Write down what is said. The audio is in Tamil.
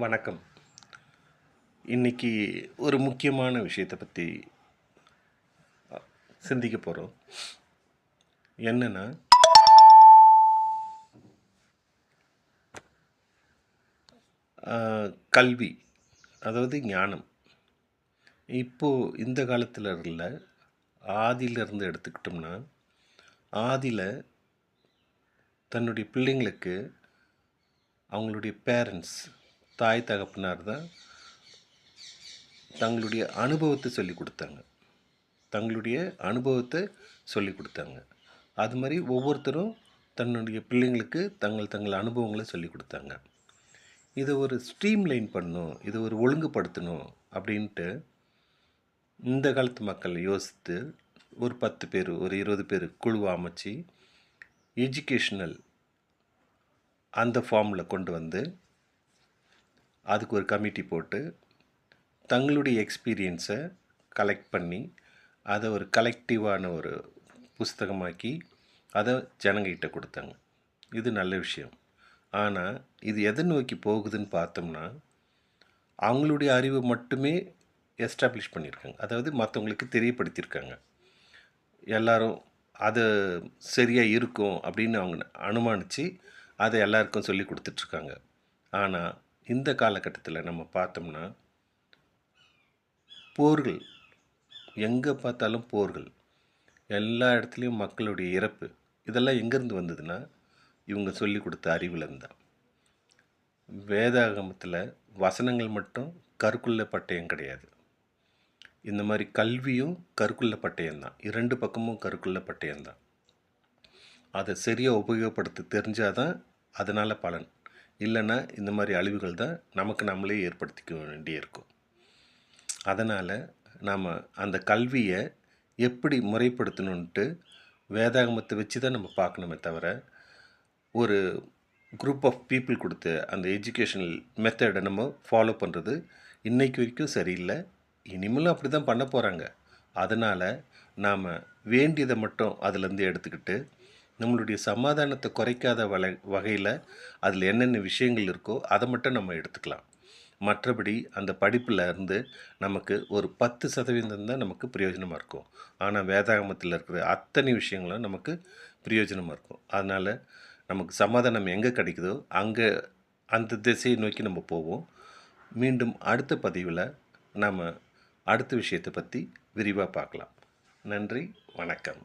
வணக்கம். இன்னைக்கு ஒரு முக்கியமான விஷயத்தை பற்றி சிந்திக்க போகிறோம். என்னன்னா, கல்வி, அதாவது ஞானம். இப்போ இந்த காலத்தில் இல்லை, ஆதியிலிருந்து எடுத்துக்கிட்டோம்னா, ஆதியில் தன்னுடைய பிள்ளைங்களுக்கு அவங்களுடைய பேரண்ட்ஸ், தாய் தகப்பனார் தான் தங்களுடைய அனுபவத்தை சொல்லி கொடுத்தாங்க. தங்களுடைய அனுபவத்தை சொல்லி கொடுத்தாங்க. அது மாதிரி ஒவ்வொருத்தரும் தன்னுடைய பிள்ளைங்களுக்கு தங்கள் அனுபவங்களை சொல்லி கொடுத்தாங்க. இதை ஒரு ஸ்ட்ரீம்லைன் பண்ணணும், இதை ஒரு ஒழுங்குபடுத்தணும் அப்படின்ட்டு இந்த காலத்து மக்கள் யோசித்து ஒரு 10 பேர், ஒரு 20 பேர் குழுவை அமைச்சு எஜுகேஷ்னல் அந்த ஃபார்மில் கொண்டு வந்து அதுக்கு ஒரு கமிட்டி போட்டு தங்களுடைய எக்ஸ்பீரியன்ஸை கலெக்ட் பண்ணி அதை ஒரு கலெக்டிவான ஒரு புஸ்தகமாக்கி அதை ஜனங்கிட்ட கொடுத்தாங்க. இது நல்ல விஷயம். ஆனால் இது எதை நோக்கி போகுதுன்னு பார்த்தோம்னா, அவங்களுடைய அறிவை மட்டுமே எஸ்டாப்ளிஷ் பண்ணியிருக்காங்க. அதாவது மற்றவங்களுக்கு தெரியப்படுத்தியிருக்காங்க. எல்லாரும் அது சரியாக இருக்கும் அப்படின்னு அவங்க அனுமானித்து அதை எல்லாருக்கும் சொல்லி கொடுத்துட்ருக்காங்க. ஆனால் இந்த காலகட்டத்தில் நம்ம பார்த்தோம்னா, போர்கள், எங்கே பார்த்தாலும் போர்கள், எல்லா இடத்துலையும் மக்களுடைய இறப்பு, இதெல்லாம் எங்கேருந்து வந்ததுன்னா இவங்க சொல்லி கொடுத்த அறிவுலேருந்து தான். வேதாகமத்தில் வசனங்கள் மட்டும் கருக்குள்ள பட்டயம் கிடையாது. இந்த மாதிரி கல்வியும் கருக்குள்ள பட்டயம்தான். 2 பக்கமும் கருக்குள்ள பட்டயம்தான். அதை சரியாக உபயோகப்படுத்த தெரிஞ்சாதான் அதனால் பலன். இல்லைன்னா இந்த மாதிரி அழிவுகள் தான் நமக்கு நம்மளே ஏற்படுத்திக்க வேண்டிய இருக்கும். அதனால் நாம் அந்த கல்வியை எப்படி முறைப்படுத்தணுன்ட்டு வேதாகமத்தை வச்சு தான் நம்ம பார்க்கணுமே தவிர, ஒரு குரூப் ஆஃப் பீப்புள் கொடுத்து அந்த எஜுகேஷனல் மெத்தடை நம்ம ஃபாலோ பண்ணுறது இன்றைக்கு வரைக்கும் சரியில்லை. இனிமேலும் அப்படி தான் பண்ண போகிறாங்க. அதனால் நாம் வேண்டியதை மட்டும் அதிலேருந்து எடுத்துக்கிட்டு நம்மளுடைய சமாதானத்தை குறைக்காத வகையில் அதில் என்னென்ன விஷயங்கள் இருக்கோ அதை மட்டும் நம்ம எடுத்துக்கலாம். மற்றபடி அந்த படிப்பில் இருந்து நமக்கு ஒரு 10% தான் நமக்கு பிரயோஜனமாக இருக்கும். ஆனால் வேதாகமத்தில் இருக்கிற அத்தனை விஷயங்களும் நமக்கு பிரயோஜனமாக இருக்கும். அதனால் நமக்கு சமாதானம் எங்கே கிடைக்குதோ அங்கே அந்த திசையை நோக்கி நம்ம போவோம். மீண்டும் அடுத்த பதிவில் நாம் அடுத்த விஷயத்தை பற்றி விரிவாக பார்க்கலாம். நன்றி, வணக்கம்.